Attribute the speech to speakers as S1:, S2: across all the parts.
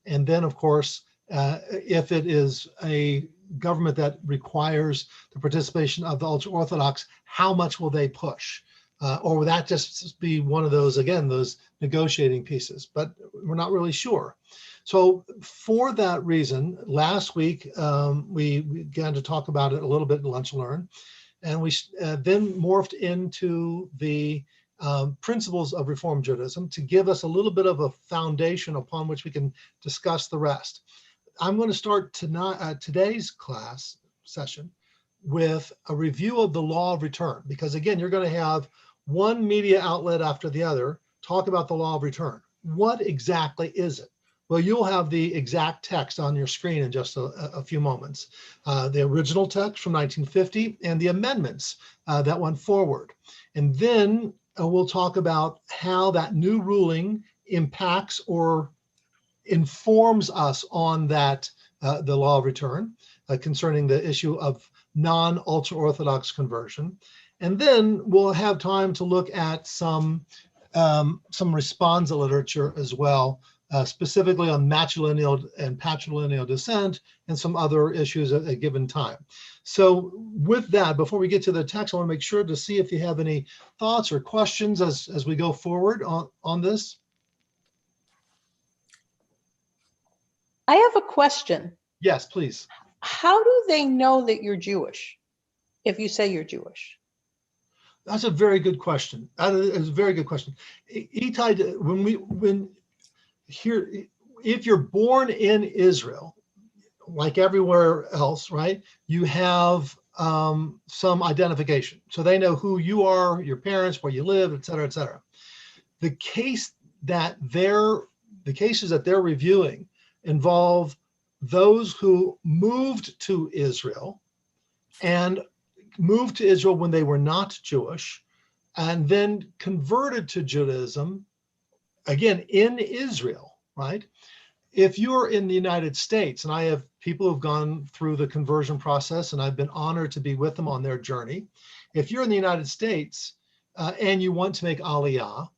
S1: And then, of course, if it is a government that requires the participation of the ultra-Orthodox, how much will they push? Or will that just be one of those, again, those negotiating pieces? But we're not really sure. So for that reason, last week, we began to talk about it a little bit in Lunch and Learn, and we then morphed into the principles of Reform Judaism to give us a little bit of a foundation upon which we can discuss the rest. I'm going to start today's class session with a review of the law of return, because again, you're going to have one media outlet after the other talk about the law of return. What exactly is it? Well, you'll have the exact text on your screen in just a few moments. The original text from 1950 and the amendments that went forward. And then we'll talk about how that new ruling impacts or informs us on that, the law of return concerning the issue of non-ultra-Orthodox conversion. And then we'll have time to look at some responsa literature as well, specifically on matrilineal and patrilineal descent and some other issues at a given time. So with that, before we get to the text, I want to make sure to see if you have any thoughts or questions as we go forward on this.
S2: I have a question.
S1: Yes, please.
S2: How do they know that you're Jewish if you say you're Jewish?
S1: That's a very good question. That is a very good question. If you're born in Israel, like everywhere else, right, you have some identification. So they know who you are, your parents, where you live, et cetera, et cetera. The cases that they're reviewing involve those who moved to Israel and moved to Israel when they were not Jewish and then converted to Judaism, again, in Israel, right? If you're in the United States, and I have people who've gone through the conversion process, and I've been honored to be with them on their journey. If you're in the United States and you want to make Aliyah,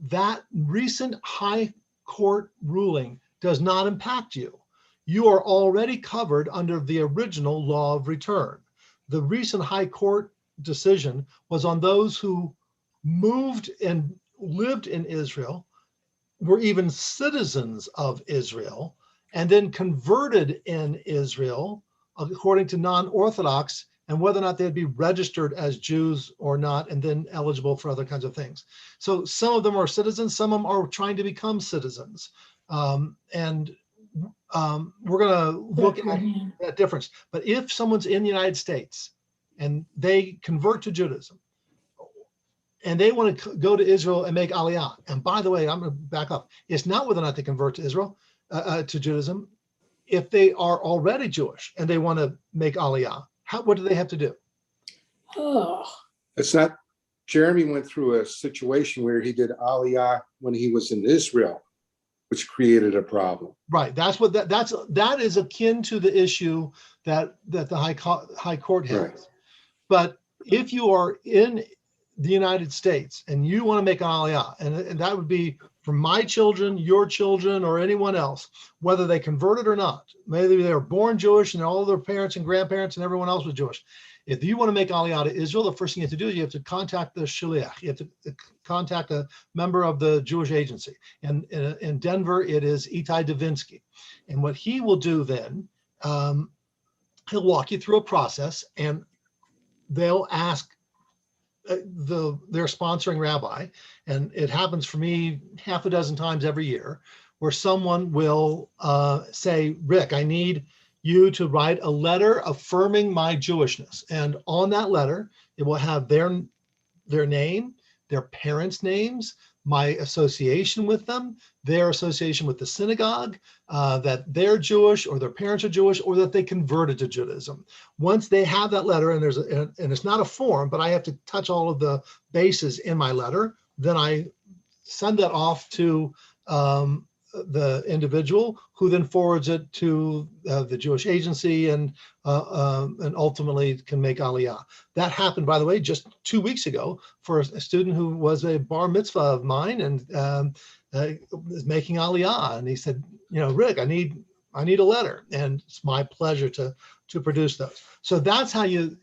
S1: that recent high court ruling does not impact you. You are already covered under the original law of return. The recent high court decision was on those who moved and lived in Israel, were even citizens of Israel, and then converted in Israel according to non-Orthodox, and whether or not they'd be registered as Jews or not, and then eligible for other kinds of things. So some of them are citizens, some of them are trying to become citizens. We're going to look at that difference. But if someone's in the United States and they convert to Judaism, and they want to go to Israel and make Aliyah, and by the way, I'm going to back up. It's not whether or not they convert to Israel, to Judaism. If they are already Jewish and they want to make Aliyah, what do they have to do?
S3: Oh, it's not. Jeremy went through a situation where he did Aliyah when he was in Israel, which created a problem.
S1: Right. That is akin to the issue that the high court has. Right. But if you are in the United States and you want to make an Aliyah, and that would be for my children, your children, or anyone else, whether they converted or not, maybe they were born Jewish and all their parents and grandparents and everyone else was Jewish. If you want to make Aliyah to Israel, the first thing you have to do is you have to contact the shliach. You have to contact a member of the Jewish agency. And in Denver, it is Itai Davinsky. And what he will do then, he'll walk you through a process, and they'll ask their sponsoring rabbi, and it happens for me half a dozen times every year, where someone will say, Rick, I need you to write a letter affirming my Jewishness. And on that letter, it will have their name, their parents' names, my association with them, their association with the synagogue, that they're Jewish or their parents are Jewish or that they converted to Judaism. Once they have that letter, and and it's not a form, but I have to touch all of the bases in my letter, then I send that off to the individual, who then forwards it to the Jewish agency and ultimately can make Aliyah. That happened, by the way, just 2 weeks ago for a student who was a bar mitzvah of mine, and is making Aliyah, and he said, Rick, I need a letter, and it's my pleasure to produce those. So that's how you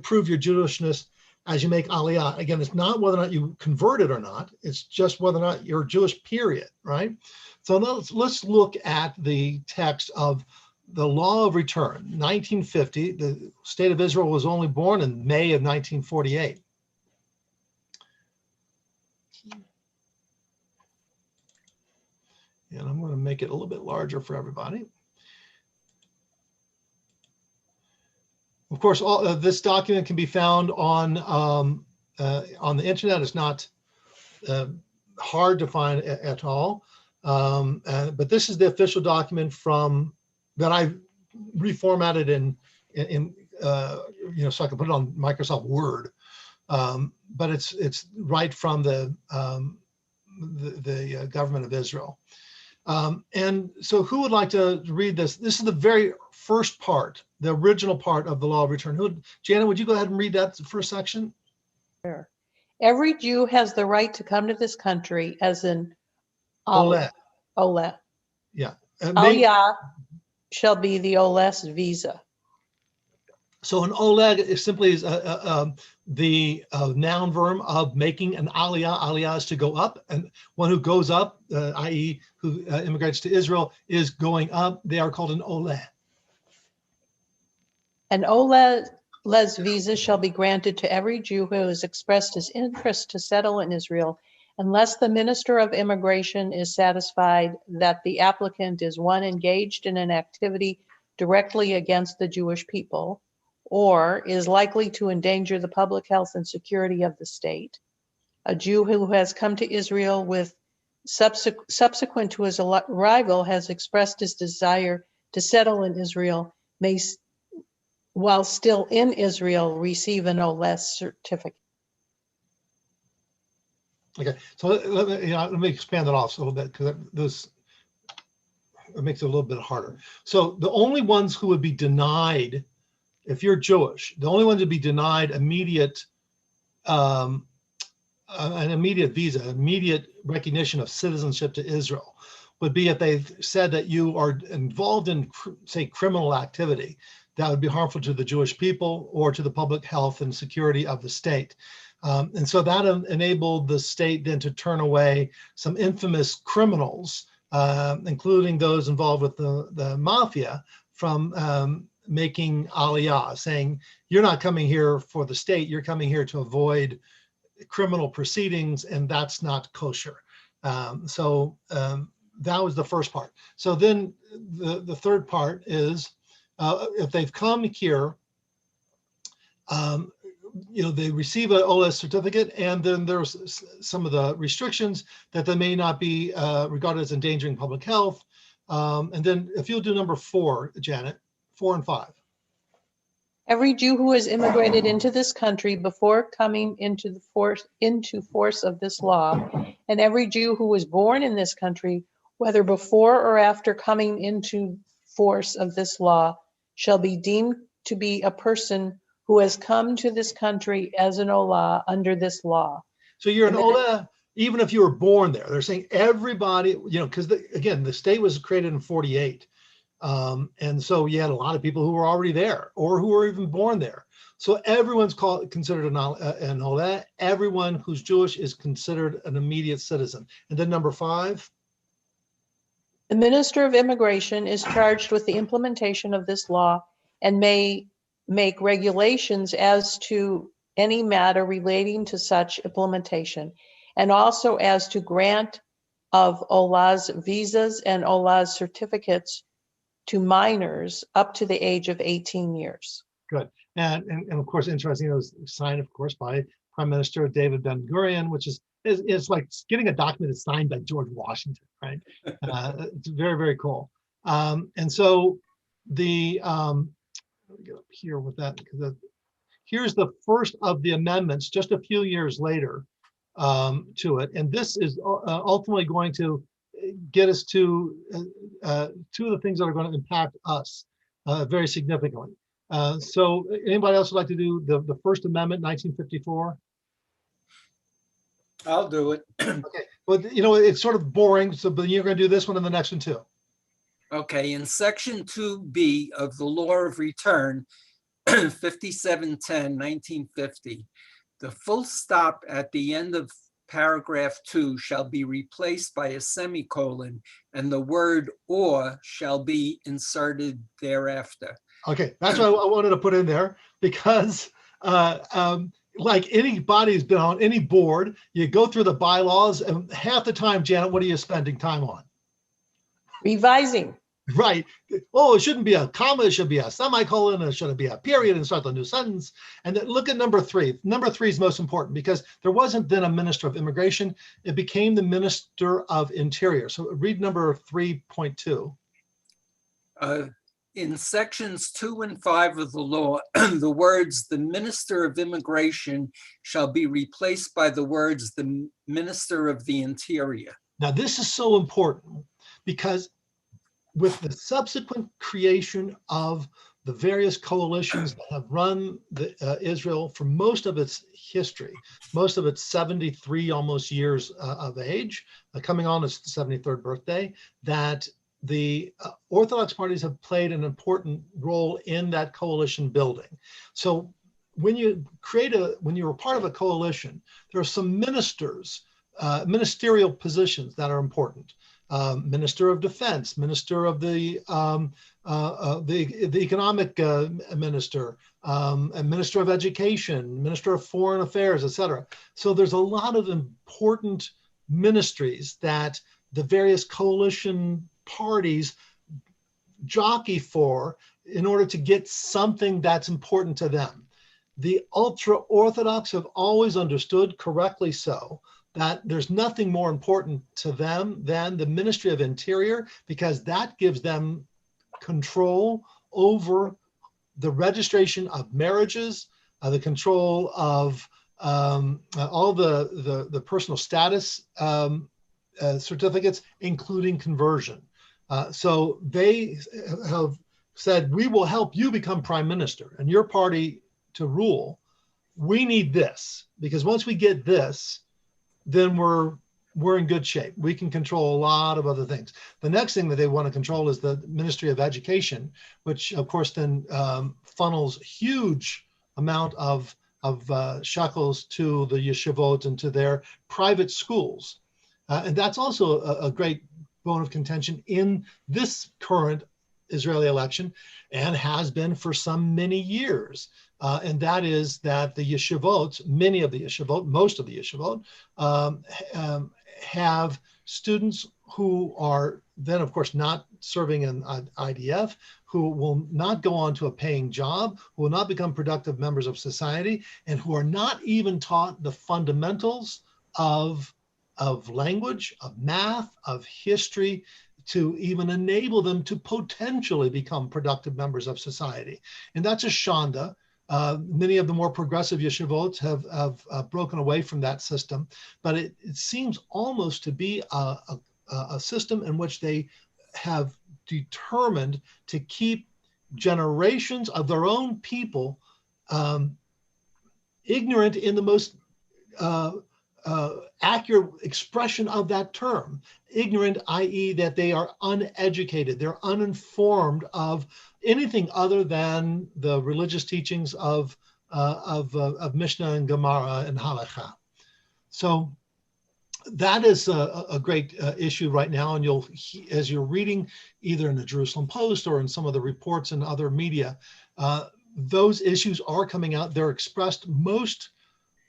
S1: prove your Jewishness as you make Aliyah. Again, it's not whether or not you converted or not, it's just whether or not you're Jewish, period, right? So let's look at the text of the Law of Return, 1950. The state of Israel was only born in May of 1948. And I'm going to make it a little bit larger for everybody. Of course, all this document can be found on the internet. It's not hard to find at all. But this is the official document that I reformatted in so I can put it on Microsoft Word. But it's right from the government of Israel. And so who would like to read this? This is the very first part, the original part of the Law of Return. Janet, would you go ahead and read that first section?
S2: Sure. Every Jew has the right to come to this country as an
S1: Oleh.
S2: Oleh.
S1: Yeah.
S2: Aliyah shall be the Oleh's visa.
S1: So an Oleg is simply the noun verb of making an Aliyah. Aliyah is to go up, and one who goes up, i.e. who immigrates to Israel, is going up. They are called an Oleh.
S2: An Oleh's visa shall be granted to every Jew who has expressed his interest to settle in Israel, unless the Minister of Immigration is satisfied that the applicant is one engaged in an activity directly against the Jewish people, or is likely to endanger the public health and security of the state. A Jew who has come to Israel with subsequent to his arrival has expressed his desire to settle in Israel may, while still in Israel, receive an Oleh certificate.
S1: Okay, so let me expand it off a little bit, because it makes it a little bit harder. So the only ones who would be denied, if you're Jewish, the only ones to be denied immediate an immediate visa, immediate recognition of citizenship to Israel, would be if they said that you are involved in, say, criminal activity that would be harmful to the Jewish people or to the public health and security of the state. And so that enabled the state then to turn away some infamous criminals, including those involved with the mafia, from making Aliyah, saying, you're not coming here for the state, you're coming here to avoid criminal proceedings, and that's not kosher. So that was the first part. So then the third part is, if they've come here, they receive an Oleh certificate, and then there's some of the restrictions that they may not be regarded as endangering public health. And then if you'll do number 4, Janet, 4 and 5.
S2: Every Jew who has immigrated into this country before coming into force of this law, and every Jew who was born in this country, whether before or after coming into force of this law, shall be deemed to be a person who has come to this country as an Oleh under this law.
S1: So you're an Oleh even if you were born there. They're saying everybody, because again, the state was created in 48. And so you had a lot of people who were already there or who were even born there. So everyone's considered an Oleh. Everyone who's Jewish is considered an immediate citizen. And then number 5.
S2: The Minister of Immigration is charged with the implementation of this law and may make regulations as to any matter relating to such implementation, and also as to grant of Oleh's visas and Oleh's certificates to minors up to the age of 18 years.
S1: Good. And of course, interesting, it was signed, of course, by Prime Minister David Ben-Gurion, which is like getting a document that's signed by George Washington, right? It's very, very cool. And so let me get up here with that, because here's the first of the amendments just a few years later to it. And this is ultimately going to get us to 2 of the things that are going to impact us very significantly. So anybody else would like to do the First Amendment, 1954?
S3: I'll do it.
S1: Okay, But it's sort of boring. So, but you're going to do this one and the next one too.
S4: Okay, in section 2B of the Law of Return, 5710, 1950, the full stop at the end of paragraph 2 shall be replaced by a semicolon, and the word "or" shall be inserted thereafter.
S1: Okay, that's what I wanted to put in there because like anybody's been on any board, you go through the bylaws and half the time, Janet, what are you spending time on?
S2: Revising.
S1: Right. Oh, it shouldn't be a comma, it should be a semicolon, it shouldn't be a period and start the new sentence. And then look at number 3. Number 3 is most important because there wasn't then a minister of immigration. It became the minister of interior. So read number 3.2.
S4: In sections 2 and 5 of the law, the words "the Minister of Immigration" shall be replaced by the words "the Minister of the Interior."
S1: Now, this is so important because with the subsequent creation of the various coalitions that have run Israel for most of its history, most of its 73 almost years of age, coming on its 73rd birthday, that the Orthodox parties have played an important role in that coalition building. So when you when you're a part of a coalition, there are some ministerial positions that are important. Minister of Defense, Minister of the Economic Minister, and Minister of Education, Minister of Foreign Affairs, etc. So there's a lot of important ministries that the various coalition parties jockey for in order to get something that's important to them. The ultra-Orthodox have always understood, correctly so, that there's nothing more important to them than the Ministry of Interior, because that gives them control over the registration of marriages, the control of all the personal status certificates, including conversion. So they have said, we will help you become prime minister and your party to rule. We need this, because once we get this, then we're in good shape. We can control a lot of other things. The next thing that they want to control is the Ministry of Education, which of course then funnels huge amount of shekels to the yeshivot and to their private schools. And that's also a great bone of contention in this current Israeli election, and has been for many years. And that is that the yeshivot, many of the yeshivot, most of the yeshivot, have students who are then, of course, not serving in IDF, who will not go on to a paying job, who will not become productive members of society, and who are not even taught the fundamentals of language, of math, of history, to even enable them to potentially become productive members of society. And that's a shanda. Many of the more progressive yeshivot have broken away from that system, but it seems almost to be a system in which they have determined to keep generations of their own people ignorant in the most accurate expression of that term. Ignorant, i.e. that they are uneducated, they're uninformed of anything other than the religious teachings of Mishnah and Gemara and Halakha. So that is a great issue right now, and as you're reading either in the Jerusalem Post or in some of the reports in other media, those issues are coming out. They're expressed most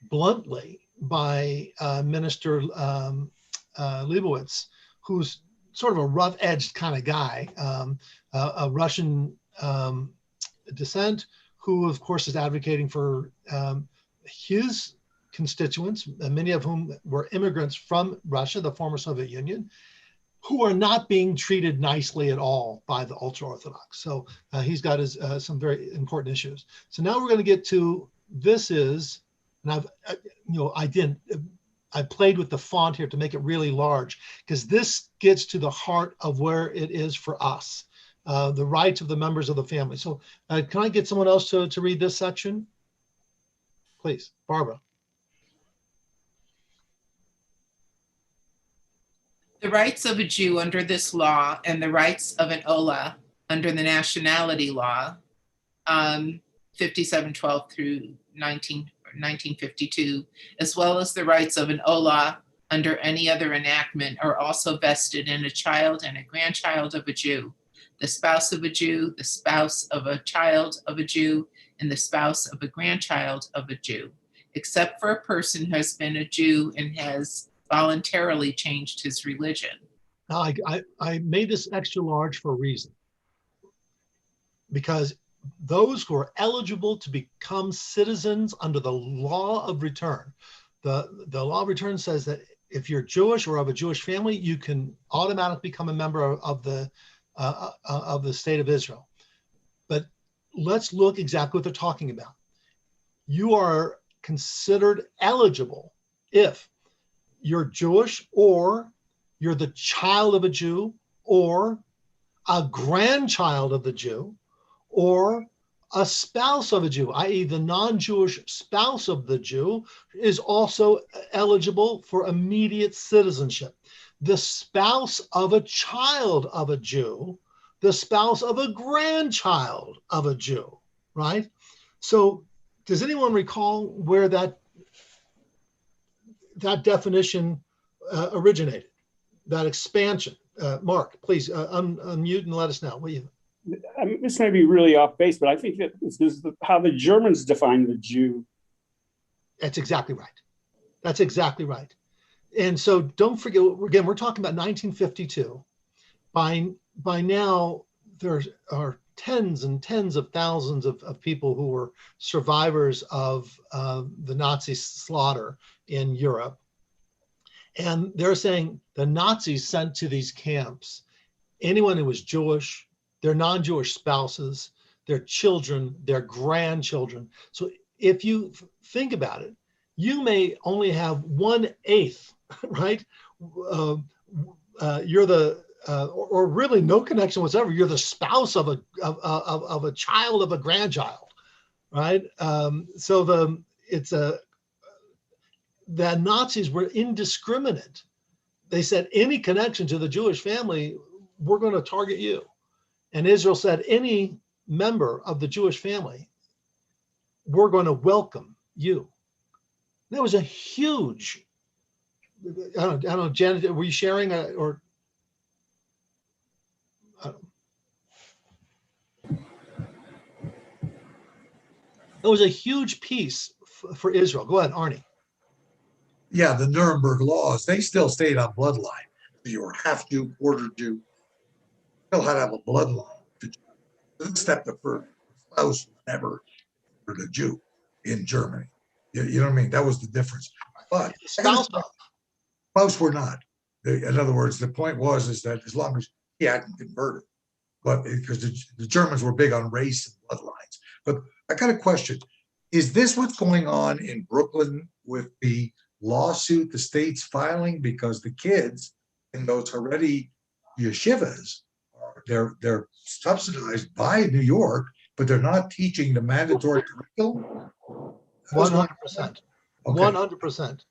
S1: bluntly by Minister Leibowitz, who's sort of a rough-edged kind of guy, a Russian descent, who of course is advocating for his constituents, many of whom were immigrants from Russia, the former Soviet Union, who are not being treated nicely at all by the ultra-Orthodox. So he's got some very important issues. So now we're going to get to, this is, and I played with the font here to make it really large, because this gets to the heart of where it is for us, the rights of the members of the family. So can I get someone else to read this section? Please, Barbara.
S5: The rights of a Jew under this law and the rights of an Ola under the nationality law, 5712 through 1952, as well as the rights of an Ola under any other enactment, are also vested in a child and a grandchild of a Jew, the spouse of a Jew, the spouse of a child of a Jew, and the spouse of a grandchild of a Jew, except for a person who has been a Jew and has voluntarily changed his religion.
S1: Now, I made this extra large for a reason, because those who are eligible to become citizens under the law of return, the law of return says that if you're Jewish or of a Jewish family, you can automatically become a member of the state of Israel. But let's look exactly what they're talking about. You are considered eligible if you're Jewish, or you're the child of a Jew, or a grandchild of the Jew, or a spouse of a Jew, i.e. the non-Jewish spouse of the Jew is also eligible for immediate citizenship. The spouse of a child of a Jew, the spouse of a grandchild of a Jew, right? So does anyone recall where that definition originated, that expansion? Mark, please unmute and let us know.
S6: This may be really off base, but I think that this is how the Germans define the Jew.
S1: That's exactly right. That's exactly right. And so don't forget, again, we're talking about 1952. By now, there are tens and tens of thousands of people who were survivors of the Nazi slaughter in Europe. And they're saying the Nazis sent to these camps anyone who was Jewish, their non-Jewish spouses, their children, their grandchildren. So if you think about it, you may only have 1/8, right? You're the or really no connection whatsoever. You're the spouse of a child of a grandchild, right? The Nazis were indiscriminate. They said any connection to the Jewish family, we're going to target you. And Israel said any member of the Jewish family, we're going to welcome you. There was a huge, I don't know, Janet, were you sharing or? I don't know. It was a huge piece for Israel. Go ahead, Arnie.
S7: Yeah, the Nuremberg laws, they still stayed on bloodline. You were half Jew, quarter Jew, still had to have a bloodline. Except the first spouse was never a Jew in Germany. You know what I mean? That was the difference. But spouse were not. In other words, the point is that as long as he hadn't converted, but because the Germans were big on race and bloodlines. But I got a question. Is this what's going on in Brooklyn with the lawsuit the state's filing? Because the kids in those Haredi yeshivas, they're subsidized by New York, but they're not teaching the mandatory curriculum.
S1: 100%. 100%.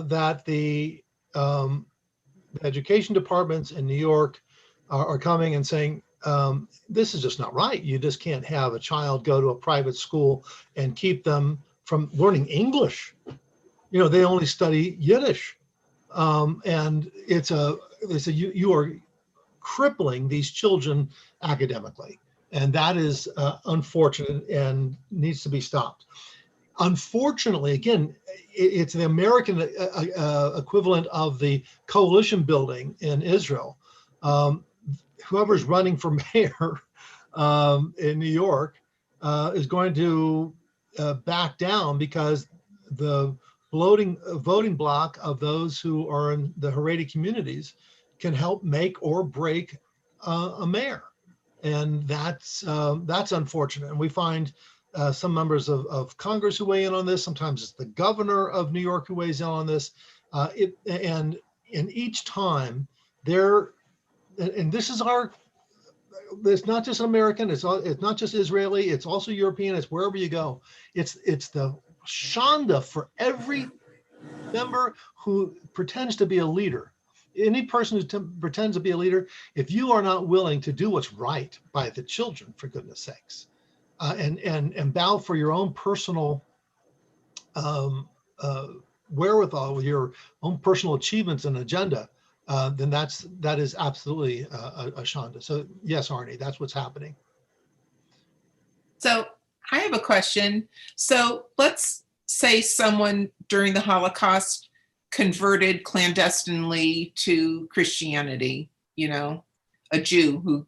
S1: That the education departments in New York are coming and saying, this is just not right. You just can't have a child go to a private school and keep them from learning English. You know, they only study Yiddish. And you are crippling these children academically. And that is unfortunate and needs to be stopped. Unfortunately, again, it's the American equivalent of the coalition building in Israel. Whoever's running for mayor in New York is going to back down because the voting bloc of those who are in the Haredi communities can help make or break a mayor. And that's unfortunate. And we find some members of Congress who weigh in on this. Sometimes it's the governor of New York who weighs in on this. And each time and this is it's not just American, it's not just Israeli, it's also European, it's wherever you go. It's the shanda for every member who pretends to be a leader any person who pretends to be a leader, if you are not willing to do what's right by the children, for goodness sakes, and bow for your own personal wherewithal, with your own personal achievements and agenda, then that is absolutely a shanda. So yes, Arnie, that's what's happening.
S5: So I have a question. So let's say someone during the Holocaust converted clandestinely to Christianity, a Jew who,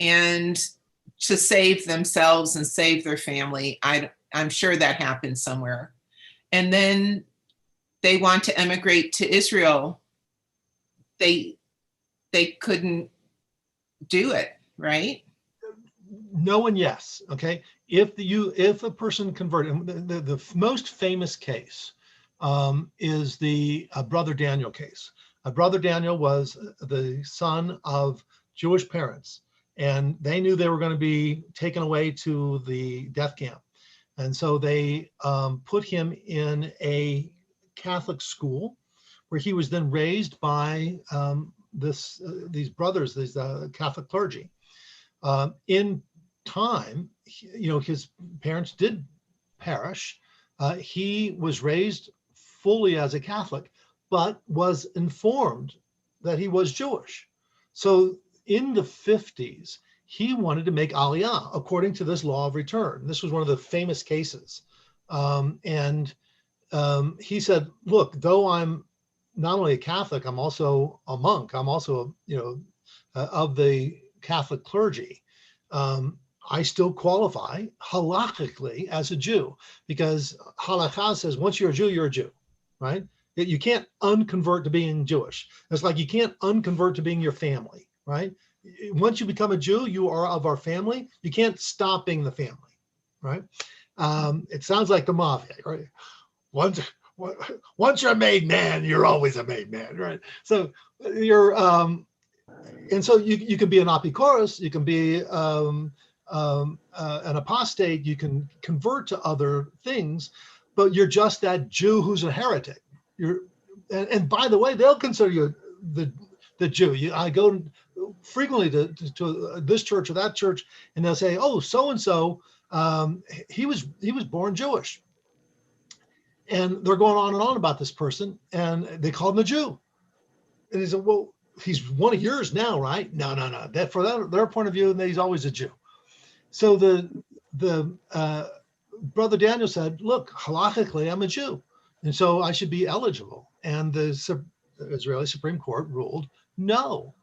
S5: and to save themselves and save their family. I'm sure that happened somewhere. And then they want to emigrate to Israel. They couldn't do it, right?
S1: No and yes. Okay. If a person converted, the most famous case is the Brother Daniel case. Brother Daniel was the son of Jewish parents, and they knew they were going to be taken away to the death camp. And so they put him in a Catholic school where he was then raised by these brothers, these Catholic clergy. In time, his parents did perish. He was raised fully as a Catholic, but was informed that he was Jewish. So in the 50s, he wanted to make Aliyah according to this law of return. This was one of the famous cases. And he said, look, though I'm not only a Catholic, I'm also a monk. I'm also, of the Catholic clergy. I still qualify halakhically as a Jew, because halakha says once you're a Jew, right? You can't unconvert to being Jewish. It's like you can't unconvert to being your family, right? Once you become a Jew, you are of our family. You can't stop being the family, right? It sounds like the mafia, right? Once you're a made man, you're always a made man, right? So you're, and so you can be an apikoros, you can be an apostate, you can convert to other things, but you're just that Jew who's a heretic. And by the way, they'll consider you the Jew. I go frequently to this church or that church, and they'll say, "Oh, so and so, he was born Jewish," and they're going on and on about this person, and they call him a Jew. And he said, "Well, he's one of yours now, right?" No. That for their point of view, he's always a Jew. So the Brother Daniel said, "Look, halakhically, I'm a Jew, and so I should be eligible." And the Israeli Supreme Court ruled no,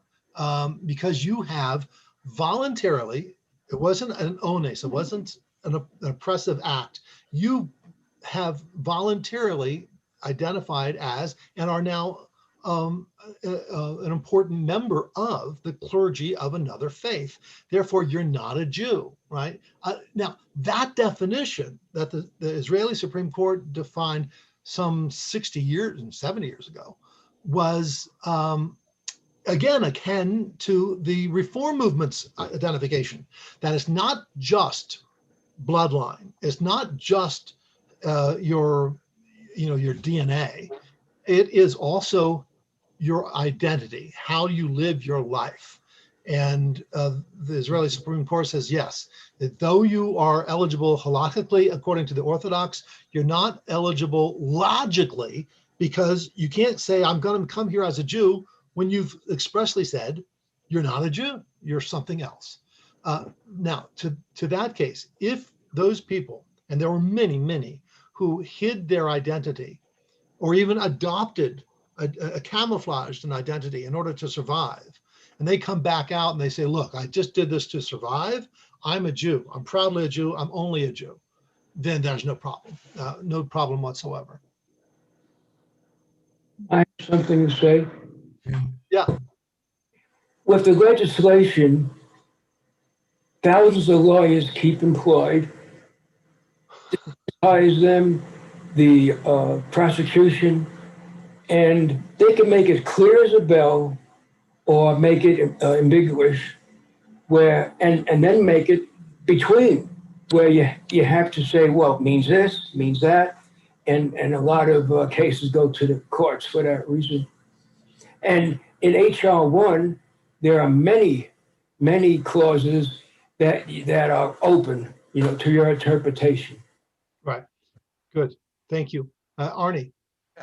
S1: because you have voluntarily. It wasn't an ones. It wasn't an oppressive act. You have voluntarily identified as and are now an important member of the clergy of another faith. Therefore, you're not a Jew, right? Now, that definition that the Israeli Supreme Court defined some 60 years and 70 years ago was, again, akin to the Reform movement's identification. That it's not just bloodline. It's not just your DNA. It is also your identity, how you live your life. And the Israeli Supreme Court says, yes, that though you are eligible halakhically according to the Orthodox, you're not eligible logically, because you can't say, I'm going to come here as a Jew when you've expressly said you're not a Jew, you're something else. Now, to that case, if those people, and there were many, who hid their identity or even adopted a camouflaged an identity in order to survive, and they come back out and they say, look, I just did this to survive. I'm a Jew. I'm proudly a Jew. I'm only a Jew. Then there's no problem whatsoever.
S8: I have something to say.
S1: Yeah.
S8: With the legislation, thousands of lawyers keep employed, hires them, the prosecution, and they can make it clear as a bell or make it ambiguous, and then make it between, where you have to say, well, it means this, means that, and a lot of cases go to the courts for that reason. And in HR 1, there are many, many clauses that are open, to your interpretation.
S1: Right. Good. Thank you. Arnie.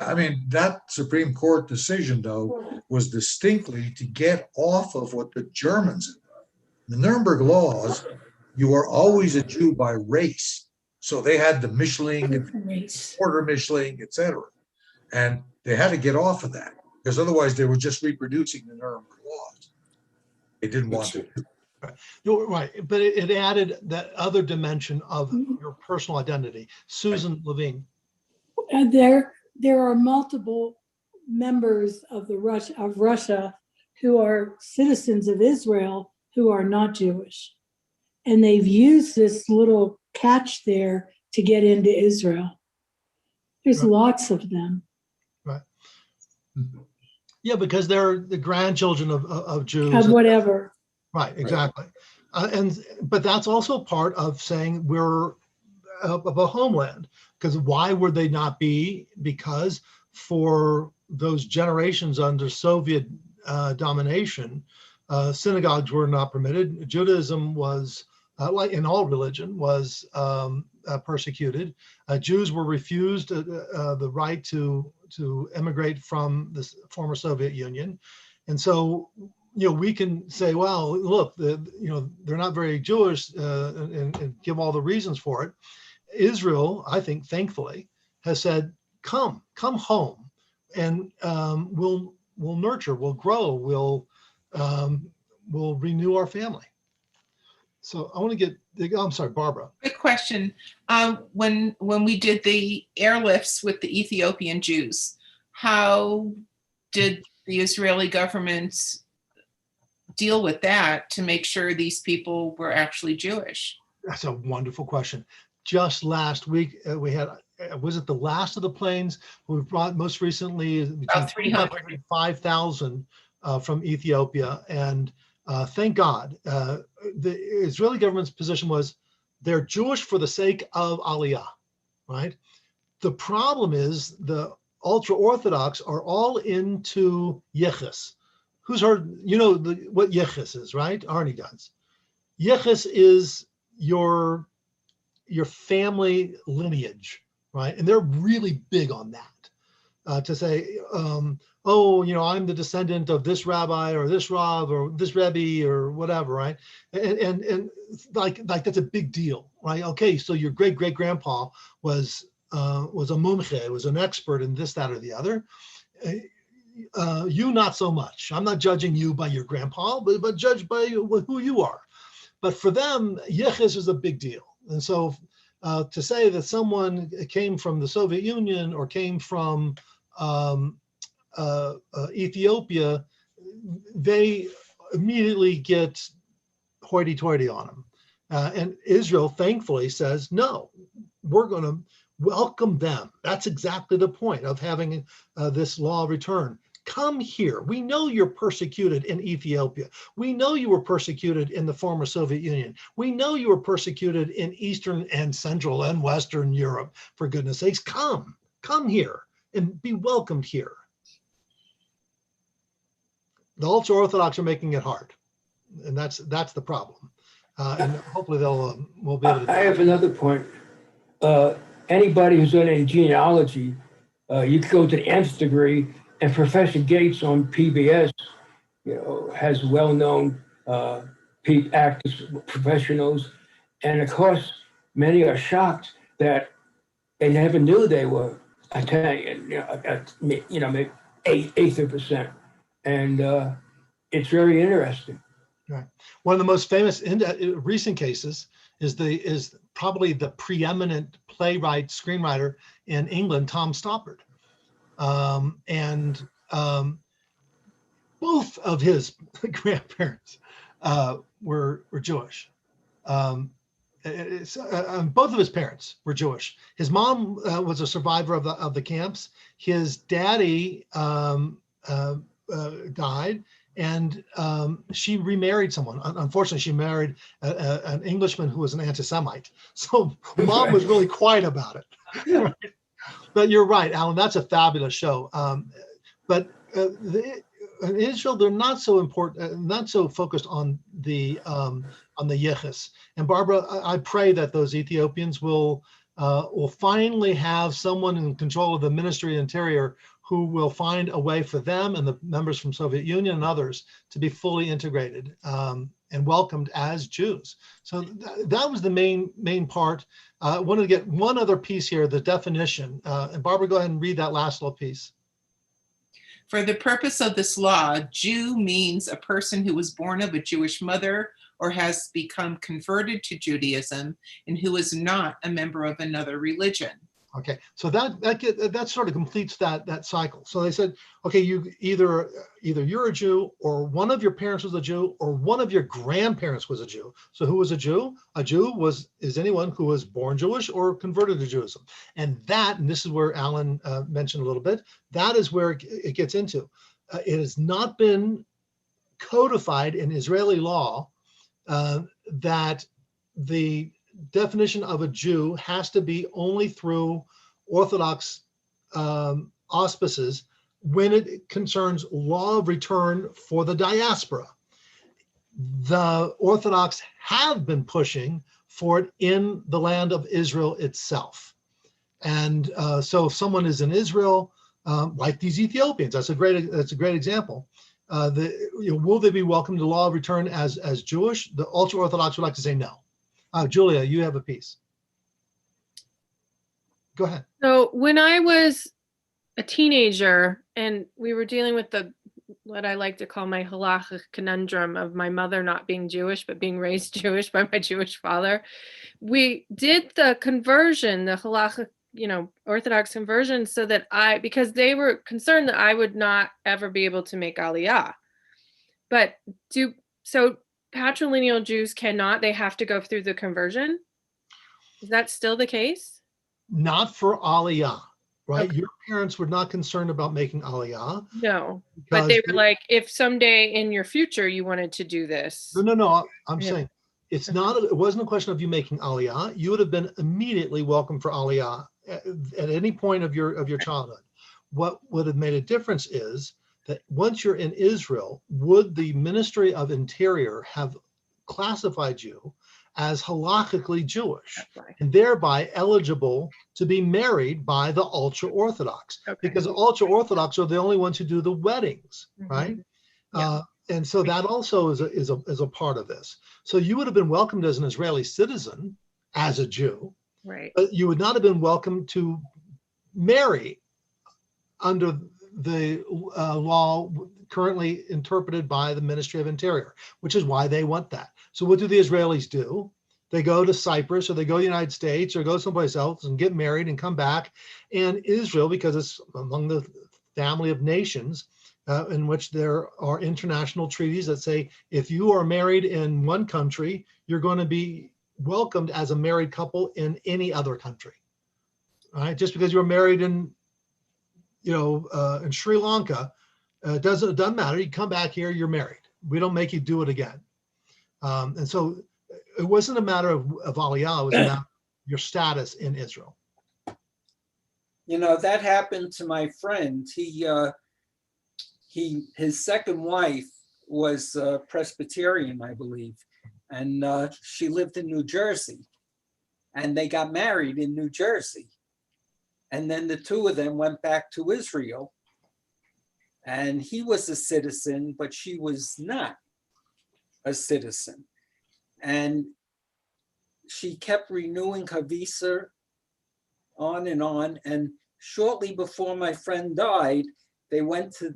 S7: I mean, that Supreme Court decision, though, was distinctly to get off of what the Germans had done. The Nuremberg laws, you are always a Jew by race. So they had the Mischling, quarter Mischling, etc. And they had to get off of that because otherwise they were just reproducing the Nuremberg laws. They didn't want to.
S1: You're right, but it added that other dimension of your personal identity. Susan Levine.
S9: And there are multiple members of Russia who are citizens of Israel who are not Jewish. And they've used this little catch there to get into Israel. There's
S1: Right.
S9: lots of them.
S1: Right. Yeah, because they're the grandchildren of Jews.
S9: Of whatever.
S1: Right, exactly. But that's also part of saying we're of a homeland. Because why would they not be? Because for those generations under Soviet domination, synagogues were not permitted. Judaism was, like in all religion, was persecuted. Jews were refused the right to emigrate from the former Soviet Union. And so, we can say, well, look, they're not very Jewish and give all the reasons for it. Israel, I think, thankfully, has said, come home, and we'll nurture, we'll grow, we'll renew our family. So I want to I'm sorry, Barbara.
S5: Quick question. When we did the airlifts with the Ethiopian Jews, how did the Israeli government deal with that to make sure these people were actually Jewish?
S1: That's a wonderful question. Just last week, we had, was it the last of the planes? We brought most recently between 300 and 5,000 from Ethiopia. And thank God, the Israeli government's position was they're Jewish for the sake of Aliyah, right? The problem is the ultra-Orthodox are all into Yichus. Who's heard, what Yichus is, right? Arnie does. Yichus is your family lineage, right? And they're really big on that, to say, I'm the descendant of this rabbi or this rav or this rebbe or whatever, right? And like that's a big deal, right? Okay, so your great grandpa was a mumche, was an expert in this, that, or the other. You not so much. I'm not judging you by your grandpa, but judged by who you are. But for them, yichus is a big deal. And so to say that someone came from the Soviet Union or came from Ethiopia, they immediately get hoity-toity on them. And Israel, thankfully, says, no, we're going to welcome them. That's exactly the point of having this law of return. Come here. We know you're persecuted in Ethiopia. We know you were persecuted in the former Soviet Union. We know you were persecuted in Eastern and Central and Western Europe. For goodness sakes, come here and be welcomed here. The ultra-Orthodox are making it hard, and that's the problem. And hopefully we'll be able to.
S8: I have another point. Anybody who's done any genealogy, you can go to the nth degree, and Professor Gates on PBS, has well-known actors, professionals, and of course, many are shocked that they never knew they were Italian, maybe eighth of a percent, and it's very interesting.
S1: Right. One of the most famous recent cases is probably the preeminent playwright, screenwriter in England, Tom Stoppard. And both of his grandparents were Jewish. Both of his parents were Jewish. His mom was a survivor of the camps. His daddy died, and she remarried someone. Unfortunately, she married an Englishman who was an anti-Semite. So mom was really quiet about it. Right? But you're right, Alan. That's a fabulous show. But in Israel, they're not so important, not so focused on the yichus. And Barbara, I pray that those Ethiopians will finally have someone in control of the Ministry of Interior who will find a way for them and the members from Soviet Union and others to be fully integrated and welcomed as Jews. So that was the main part. I wanted to get one other piece here, the definition. And Barbara, go ahead and read that last little piece.
S5: For the purpose of this law, Jew means a person who was born of a Jewish mother or has become converted to Judaism and who is not a member of another religion.
S1: Okay, so that sort of completes that cycle. So they said, okay, you either you're a Jew, or one of your parents was a Jew, or one of your grandparents was a Jew. So who was a Jew? A Jew is anyone who was born Jewish or converted to Judaism. And this is where Alan mentioned a little bit, that is where it gets into. It has not been codified in Israeli law that the definition of a Jew has to be only through Orthodox auspices when it concerns law of return for the diaspora. The Orthodox have been pushing for it in the land of Israel itself. And so if someone is in Israel, like these Ethiopians, that's a great example. Will they be welcomed to law of return as Jewish? The ultra-Orthodox would like to say no. Julia, you have a piece. Go ahead.
S10: So when I was a teenager and we were dealing with what I like to call my halachic conundrum of my mother not being Jewish, but being raised Jewish by my Jewish father, we did the conversion, the halachic, Orthodox conversion, so that because they were concerned that I would not ever be able to make Aliyah. But so patrilineal Jews cannot, they have to go through the conversion? Is that still the case?
S1: Not for Aliyah, right?
S10: Okay.
S1: Your parents were not concerned about making Aliyah.
S10: No, but they were like, if someday in your future you wanted to do this.
S1: No, I'm saying it wasn't a question of you making Aliyah. You would have been immediately welcome for Aliyah at any point of your childhood. What would have made a difference is that once you're in Israel, would the Ministry of Interior have classified you as halakhically Jewish, and thereby eligible to be married by the ultra-Orthodox? Because the ultra-Orthodox are the only ones who do the weddings, right? Yeah. And so that also is a part of this. So you would have been welcomed as an Israeli citizen, as a Jew,
S10: right?
S1: But you would not have been welcome to marry under the law currently interpreted by the Ministry of Interior, which is why they want that. So what do the Israelis do? They go to Cyprus, or they go to the United States, or go someplace else and get married and come back. And Israel, because it's among the family of nations in which there are international treaties that say, if you are married in one country, you're going to be welcomed as a married couple in any other country. All right? Just because you're married in Sri Lanka, it doesn't matter. You come back here, you're married. We don't make you do it again. And so it wasn't a matter of Aliyah, it was a matter of your status in Israel.
S4: That happened to my friend. His second wife was Presbyterian, I believe, and she lived in New Jersey, and they got married in New Jersey. And then the two of them went back to Israel, and he was a citizen, but she was not a citizen. And she kept renewing her visa on. And shortly before my friend died, they went to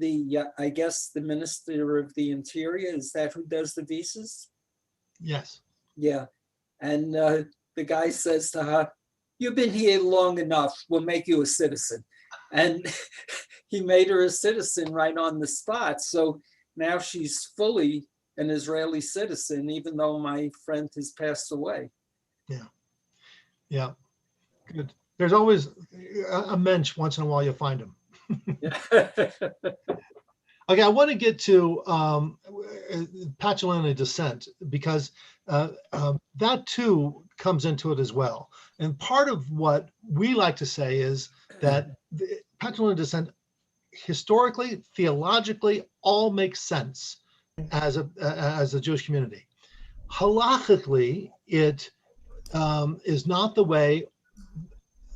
S4: I guess the Minister of the Interior. Is that who does the visas?
S1: Yes.
S4: Yeah. And the guy says to her, "You've been here long enough, we'll make you a citizen." And he made her a citizen right on the spot. So now she's fully an Israeli citizen, even though my friend has passed away.
S1: Yeah. Good. There's always a mensch once in a while, you'll find him. Okay, I want to get to Matrilineal Descent, because that too comes into it as well. And part of what we like to say is that Matrilineal Descent historically, theologically, all makes sense as a Jewish community. Halachically, it is not the way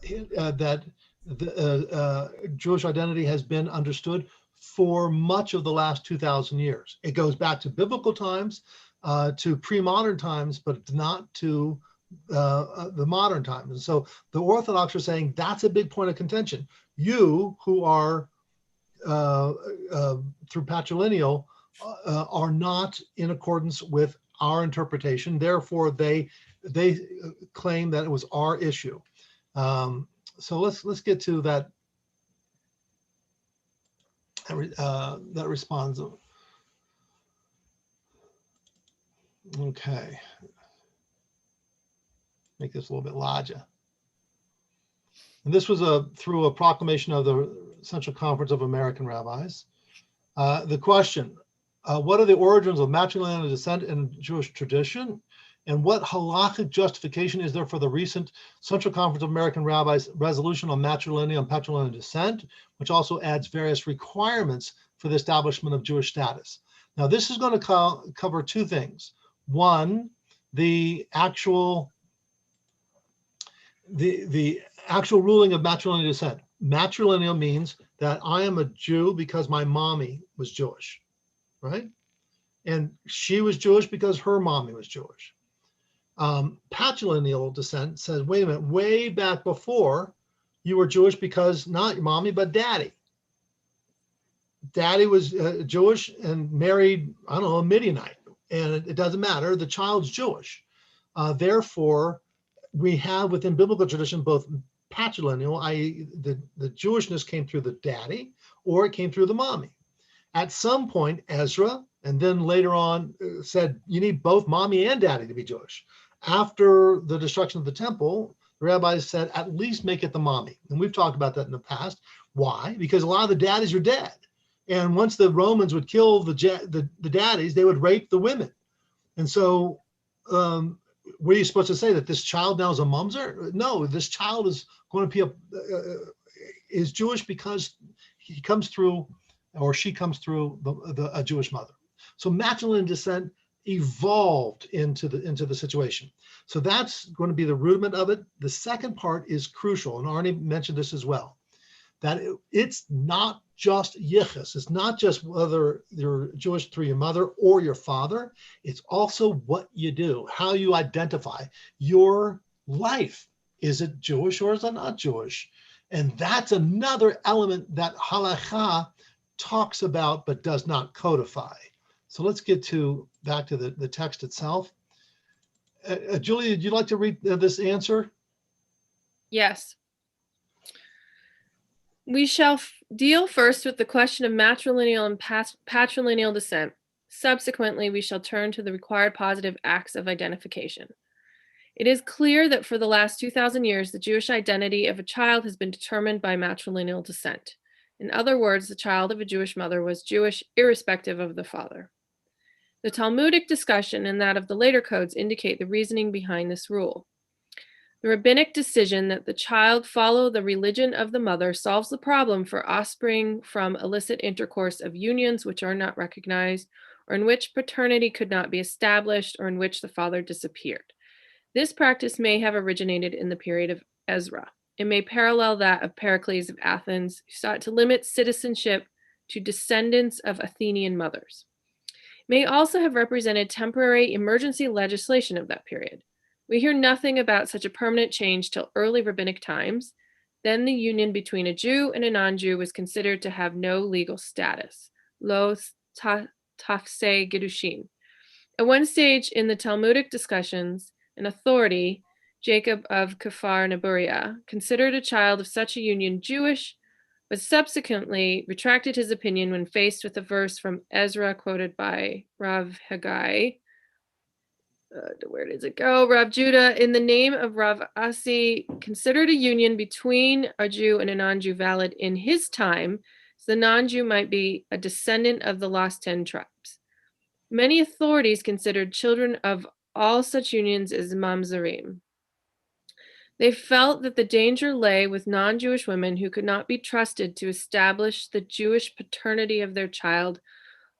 S1: that the Jewish identity has been understood for much of the last 2,000 years. It goes back to biblical times, to pre-modern times, but not to the modern times. And so the Orthodox are saying that's a big point of contention. You who are through patrilineal are not in accordance with our interpretation. Therefore, they claim that it was our issue. So let's get to that response. Okay, make this a little bit larger. And this was through a proclamation of the Central Conference of American Rabbis. The question: what are the origins of matrilineal descent in Jewish tradition? And what halachic justification is there for the recent Central Conference of American Rabbis resolution on matrilineal and patrilineal descent, which also adds various requirements for the establishment of Jewish status? Now, this is going to cover two things. One, the actual ruling of matrilineal descent. Matrilineal means that I am a Jew because my mommy was Jewish, right? And she was Jewish because her mommy was Jewish. Patrilineal descent says, wait a minute, way back before, you were Jewish because not your mommy, but daddy. Daddy was Jewish and married, I don't know, a Midianite. And it doesn't matter, the child's Jewish. Therefore, we have within biblical tradition both patrilineal, i.e. the Jewishness came through the daddy, or it came through the mommy. At some point, Ezra, and then later on said, you need both mommy and daddy to be Jewish. After the destruction of the temple, the rabbis said, at least make it the mommy. And we've talked about that in the past. Why? Because a lot of the daddies are dead. And once the Romans would kill the daddies, they would rape the women. And so what are you supposed to say, that this child now is a mamzer? No, this child is going to be is Jewish because he comes through, or she comes through a Jewish mother. So matrilineal descent evolved into the situation. So that's going to be the rudiment of it. The second part is crucial, and Arnie mentioned this as well, that it's not just yichus. It's not just whether you're Jewish through your mother or your father. It's also what you do, how you identify your life. Is it Jewish or is it not Jewish? And that's another element that halakha talks about but does not codify. So let's get back to the text itself. Julia, would you like to read this answer?
S10: Yes. We shall deal first with the question of matrilineal and patrilineal descent. Subsequently, we shall turn to the required positive acts of identification. It is clear that for the last 2,000 years, the Jewish identity of a child has been determined by matrilineal descent. In other words, the child of a Jewish mother was Jewish irrespective of the father. The Talmudic discussion and that of the later codes indicate the reasoning behind this rule. The rabbinic decision that the child follow the religion of the mother solves the problem for offspring from illicit intercourse of unions which are not recognized, or in which paternity could not be established, or in which the father disappeared. This practice may have originated in the period of Ezra. It may parallel that of Pericles of Athens, who sought to limit citizenship to descendants of Athenian mothers. It may also have represented temporary emergency legislation of that period. We hear nothing about such a permanent change till early rabbinic times. Then the union between a Jew and a non-Jew was considered to have no legal status. Lo tafse gedushin. At one stage in the Talmudic discussions, an authority, Jacob of Kfar Naburia, considered a child of such a union Jewish, but subsequently retracted his opinion when faced with a verse from Ezra quoted by Rav Haggai. Where does it go? Rav Judah, in the name of Rav Asi, considered a union between a Jew and a non-Jew valid in his time, so the non-Jew might be a descendant of the lost 10 tribes. Many authorities considered children of all such unions as mamzerim. They felt that the danger lay with non-Jewish women who could not be trusted to establish the Jewish paternity of their child,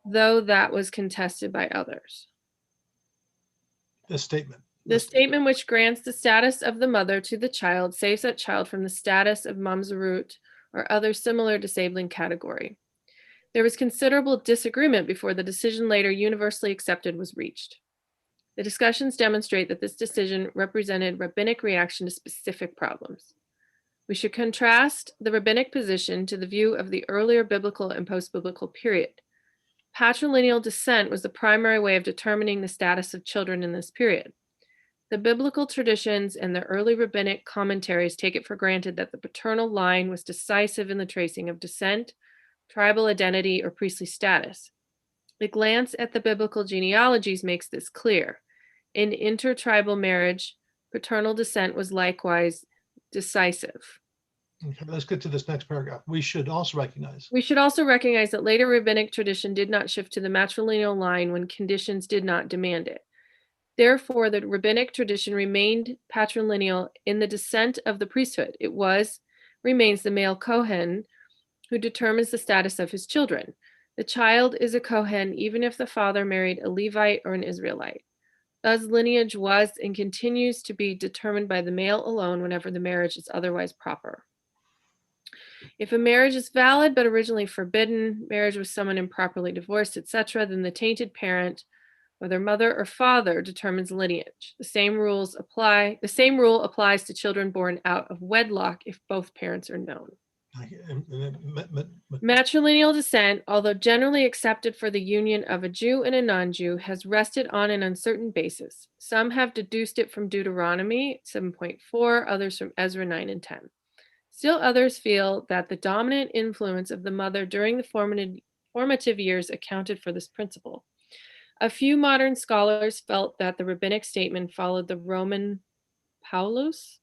S10: though that was contested by others.
S1: This statement.
S10: The statement, which grants the status of the mother to the child, saves that child from the status of mamzerut or other similar disabling category. There was considerable disagreement before the decision later universally accepted was reached. The discussions demonstrate that this decision represented rabbinic reaction to specific problems. We should contrast the rabbinic position to the view of the earlier biblical and post-biblical period. Patrilineal descent was the primary way of determining the status of children in this period. The biblical traditions and the early rabbinic commentaries take it for granted that the paternal line was decisive in the tracing of descent, tribal identity, or priestly status. A glance at the biblical genealogies makes this clear. In intertribal marriage, paternal descent was likewise decisive.
S1: Okay, let's get to this next paragraph. We should also recognize
S10: that later rabbinic tradition did not shift to the matrilineal line when conditions did not demand it. Therefore, the rabbinic tradition remained patrilineal in the descent of the priesthood. It remains the male Kohen who determines the status of his children. The child is a Kohen even if the father married a Levite or an Israelite. Thus, lineage was and continues to be determined by the male alone whenever the marriage is otherwise proper. If a marriage is valid but originally forbidden, marriage with someone improperly divorced, etc., then the tainted parent, whether mother or father, determines lineage. The same rule applies to children born out of wedlock if both parents are known. Matrilineal descent, although generally accepted for the union of a Jew and a non-Jew, has rested on an uncertain basis. Some have deduced it from Deuteronomy 7.4, others from Ezra 9 and 10. Still others feel that the dominant influence of the mother during the formative years accounted for this principle. A few modern scholars felt that the rabbinic statement followed the Roman Paulus,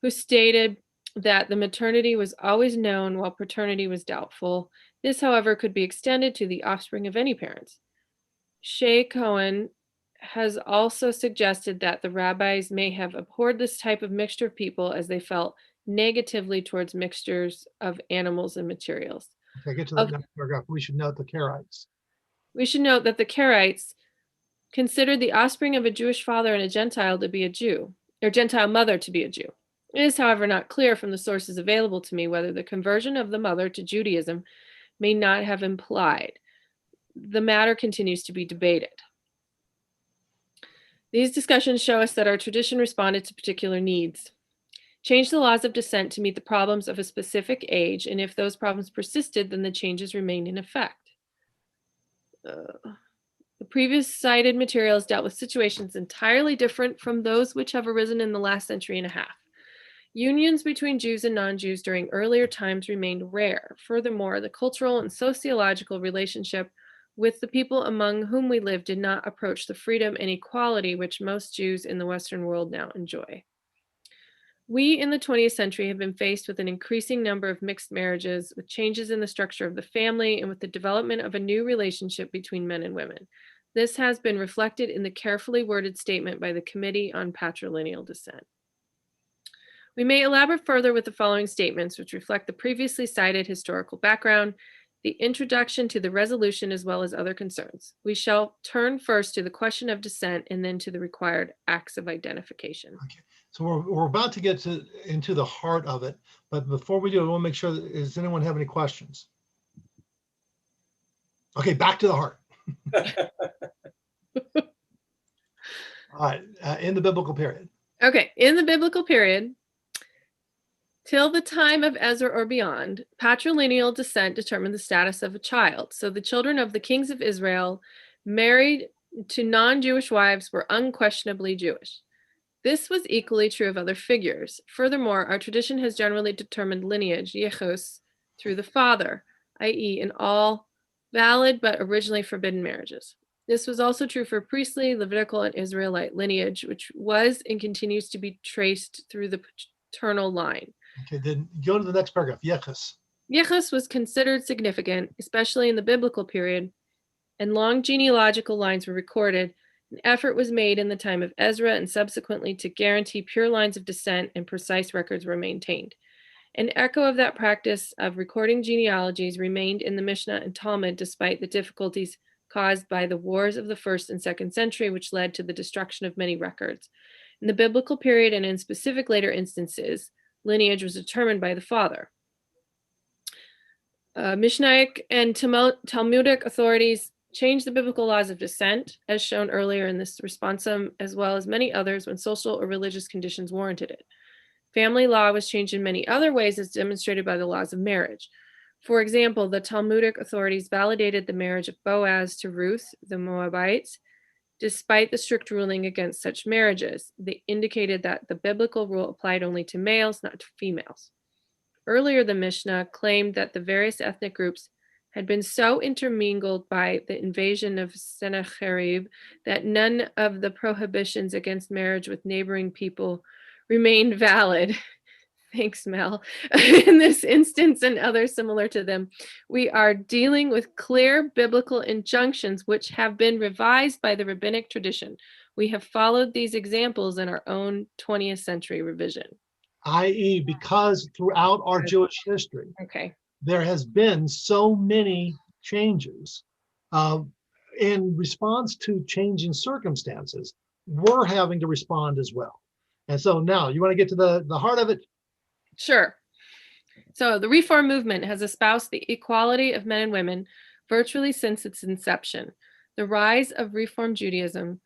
S10: who stated that the maternity was always known while paternity was doubtful. This, however, could be extended to the offspring of any parents. Shea Cohen has also suggested that the rabbis may have abhorred this type of mixture of people as they felt negatively towards mixtures of animals and materials.
S1: Okay, get to the next paragraph. We should note the Karaites.
S10: We should note that the Karaites considered the offspring of a Jewish father and a Gentile to be a Jew, or Gentile mother to be a Jew. It is, however, not clear from the sources available to me whether the conversion of the mother to Judaism may not have implied. The matter continues to be debated. These discussions show us that our tradition responded to particular needs, changed the laws of descent to meet the problems of a specific age, and if those problems persisted, then the changes remained in effect. The previous cited materials dealt with situations entirely different from those which have arisen in the last century and a half. Unions between Jews and non-Jews during earlier times remained rare. Furthermore, the cultural and sociological relationship with the people among whom we live did not approach the freedom and equality which most Jews in the Western world now enjoy. We in the 20th century have been faced with an increasing number of mixed marriages, with changes in the structure of the family, and with the development of a new relationship between men and women. This has been reflected in the carefully worded statement by the Committee on Patrilineal Descent. We may elaborate further with the following statements, which reflect the previously cited historical background, the introduction to the resolution, as well as other concerns. We shall turn first to the question of descent and then to the required acts of identification.
S1: Okay. So we're about to get into the heart of it, but before we do, I want to make sure, does anyone have any questions? Okay, back to the heart. All right, in the biblical period.
S10: Okay, in the biblical period, till the time of Ezra or beyond, patrilineal descent determined the status of a child. So the children of the kings of Israel married to non-Jewish wives were unquestionably Jewish. This was equally true of other figures. Furthermore, our tradition has generally determined lineage, yichus, through the father, i.e. in all valid but originally forbidden marriages. This was also true for priestly, Levitical, and Israelite lineage, which was and continues to be traced through the paternal line.
S1: Okay, then go to the next paragraph, yichus.
S10: Yichus was considered significant, especially in the biblical period, and long genealogical lines were recorded, An effort was made in the time of Ezra and subsequently to guarantee pure lines of descent and precise records were maintained. An echo of that practice of recording genealogies remained in the Mishnah and Talmud despite the difficulties caused by the wars of the 1st and 2nd century, which led to the destruction of many records. In the biblical period and in specific later instances, lineage was determined by the father. Mishnaic and Talmudic authorities changed the biblical laws of descent, as shown earlier in this responsa, as well as many others when social or religious conditions warranted it. Family law was changed in many other ways, as demonstrated by the laws of marriage. For example, the Talmudic authorities validated the marriage of Boaz to Ruth, the Moabites, despite the strict ruling against such marriages. They indicated that the biblical rule applied only to males, not to females. Earlier, the Mishnah claimed that the various ethnic groups had been so intermingled by the invasion of Sennacherib that none of the prohibitions against marriage with neighboring people remained valid. Thanks, Mel. In this instance and others similar to them, we are dealing with clear biblical injunctions which have been revised by the rabbinic tradition. We have followed these examples in our own 20th century revision.
S1: I.e., because throughout our Jewish history,
S10: Okay.
S1: there has been so many changes in response to changing circumstances, we're having to respond as well. And so now you want to get to the heart of it?
S10: Sure. So the Reform movement has espoused the equality of men and women virtually since its inception. The rise of Reform Judaism,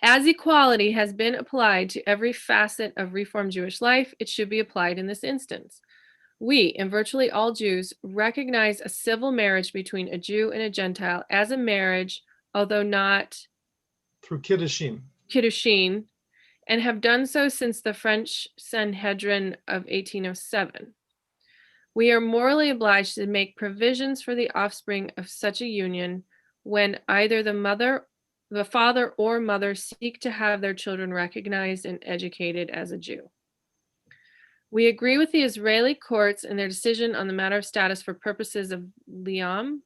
S10: as equality has been applied to every facet of Reform Jewish life, it should be applied in this instance. We, and virtually all Jews, recognize a civil marriage between a Jew and a Gentile as a marriage, although not
S1: through Kiddushin,
S10: and have done so since the French Sanhedrin of 1807. We are morally obliged to make provisions for the offspring of such a union when either the father or mother seek to have their children recognized and educated as a Jew. We agree with the Israeli courts in their decision on the matter of status for purposes of Liam,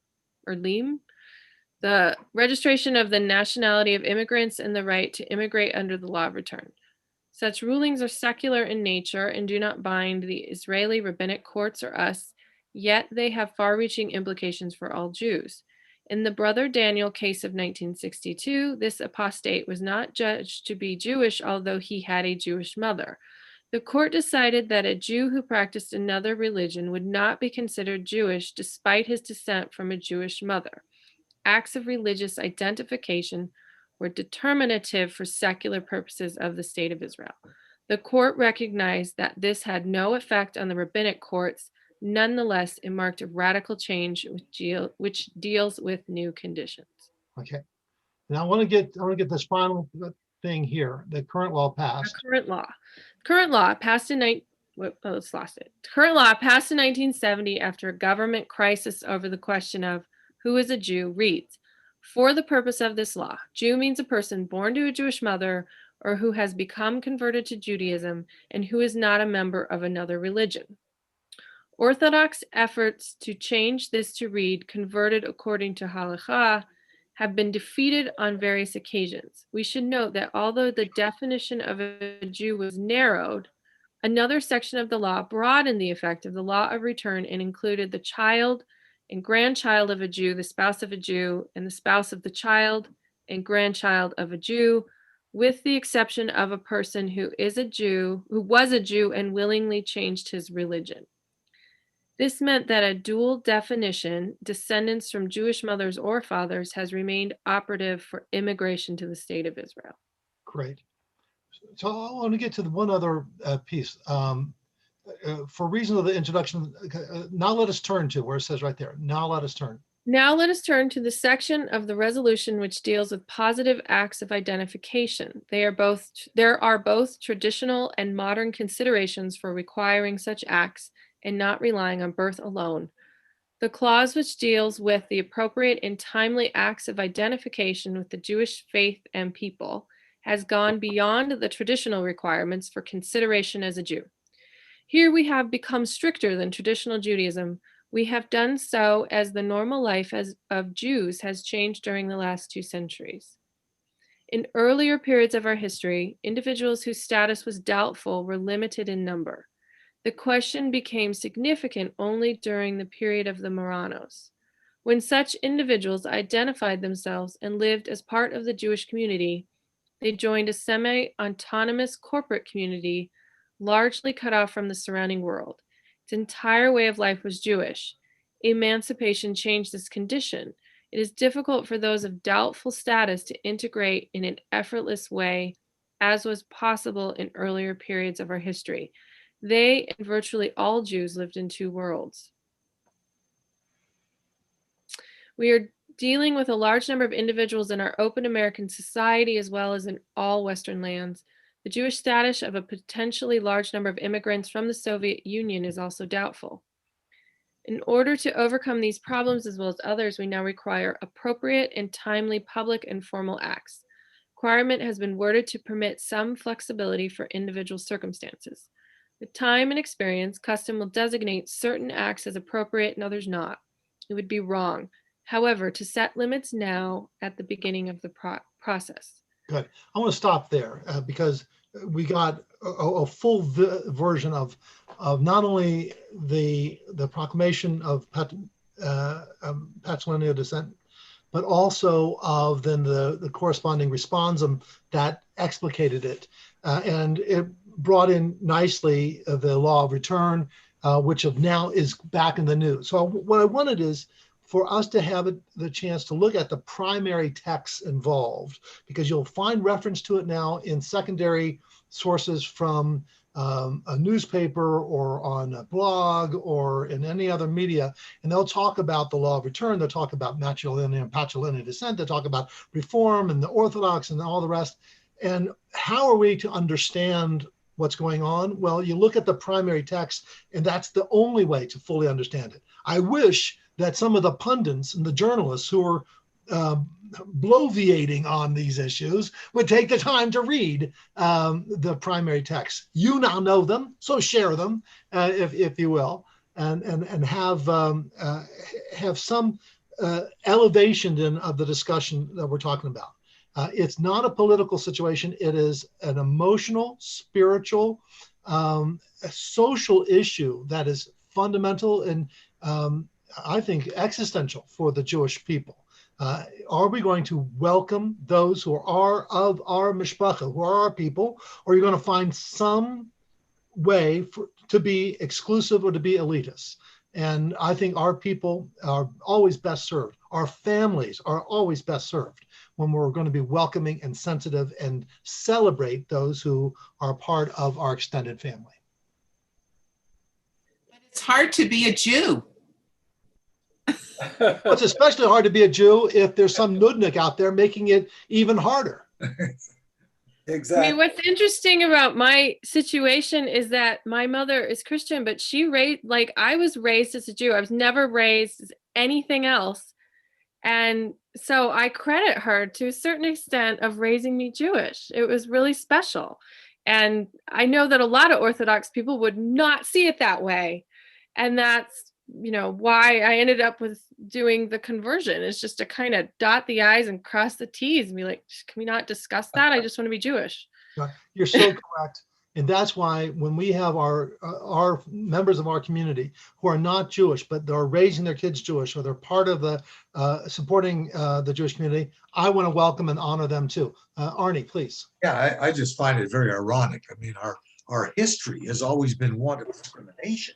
S10: the registration of the nationality of immigrants and the right to immigrate under the law of return. Such rulings are secular in nature and do not bind the Israeli rabbinic courts or us, yet they have far-reaching implications for all Jews. In the Brother Daniel case of 1962, this apostate was not judged to be Jewish, although he had a Jewish mother. The court decided that a Jew who practiced another religion would not be considered Jewish despite his descent from a Jewish mother. Acts of religious identification were determinative for secular purposes of the state of Israel. The court recognized that this had no effect on the rabbinic courts. Nonetheless, it marked a radical change which deals with new conditions.
S1: Okay. Now I want to get this final thing here. The current law passed.
S10: Current law passed in 1970 after a government crisis over the question of who is a Jew reads, for the purpose of this law, Jew means a person born to a Jewish mother or who has become converted to Judaism and who is not a member of another religion. Orthodox efforts to change this to read converted according to halakha have been defeated on various occasions. We should note that although the definition of a Jew was narrowed, another section of the law broadened the effect of the law of return and included the child and grandchild of a Jew, the spouse of a Jew, and the spouse of the child and grandchild of a Jew, with the exception of a person who was a Jew and willingly changed his religion. This meant that a dual definition, descendants from Jewish mothers or fathers, has remained operative for immigration to the state of Israel.
S1: Great. So I want to get to the one other piece. For reasons of the introduction, now let us turn to where it says right there. Now let us turn.
S10: Now let us turn to the section of the resolution which deals with positive acts of identification. There are both traditional and modern considerations for requiring such acts and not relying on birth alone. The clause which deals with the appropriate and timely acts of identification with the Jewish faith and people has gone beyond the traditional requirements for consideration as a Jew. Here we have become stricter than traditional Judaism. We have done so as the normal life of Jews has changed during the last 2 centuries. In earlier periods of our history, individuals whose status was doubtful were limited in number. The question became significant only during the period of the Marranos. When such individuals identified themselves and lived as part of the Jewish community, they joined a semi-autonomous corporate community, largely cut off from the surrounding world. Its entire way of life was Jewish. Emancipation changed this condition. It is difficult for those of doubtful status to integrate in an effortless way, as was possible in earlier periods of our history. They and virtually all Jews lived in two worlds. We are dealing with a large number of individuals in our open American society as well as in all Western lands. The Jewish status of a potentially large number of immigrants from the Soviet Union is also doubtful. In order to overcome these problems as well as others, we now require appropriate and timely public and formal acts. Requirement has been worded to permit some flexibility for individual circumstances. With time and experience, custom will designate certain acts as appropriate and others not. It would be wrong, however, to set limits now at the beginning of the process.
S1: Good. I want to stop there because we got a full version of not only the proclamation of Matrilineal Descent, but also of then the corresponding responsum that explicated it. And it brought in nicely the law of return, which now is back in the news. So what I wanted is for us to have the chance to look at the primary texts involved, because you'll find reference to it now in secondary sources from a newspaper or on a blog or in any other media, and they'll talk about the law of return, they'll talk about matrilineal and patrilineal descent, they'll talk about reform and the Orthodox and all the rest. And how are we to understand what's going on? Well, you look at the primary text, and that's the only way to fully understand it. I wish that some of the pundits and the journalists who are bloviating on these issues would take the time to read the primary text. You now know them, so share them, if you will, and have some elevation of the discussion that we're talking about. It's not a political situation. It is an emotional, spiritual, social issue that is fundamental and I think existential for the Jewish people. Are we going to welcome those who are of our mishpacha, who are our people, or are you going to find some way to be exclusive or to be elitist? And I think our people are always best served. Our families are always best served when we're going to be welcoming and sensitive and celebrate those who are part of our extended family.
S5: But it's hard to be a Jew.
S1: It's especially hard to be a Jew if there's some nudnik out there making it even harder.
S10: Exactly. I mean, what's interesting about my situation is that my mother is Christian, but I was raised as a Jew. I was never raised as anything else. And so I credit her to a certain extent of raising me Jewish. It was really special. And I know that a lot of Orthodox people would not see it that way. And that's, why I ended up with doing the conversion, is just to kind of dot the I's and cross the T's and be like, can we not discuss that? I just want to be Jewish.
S1: You're so correct. And that's why when we have our members of our community who are not Jewish, but they're raising their kids Jewish, or they're part of the supporting the Jewish community, I want to welcome and honor them too. Arnie, please.
S7: Yeah, I just find it very ironic. I mean, our history has always been one of discrimination,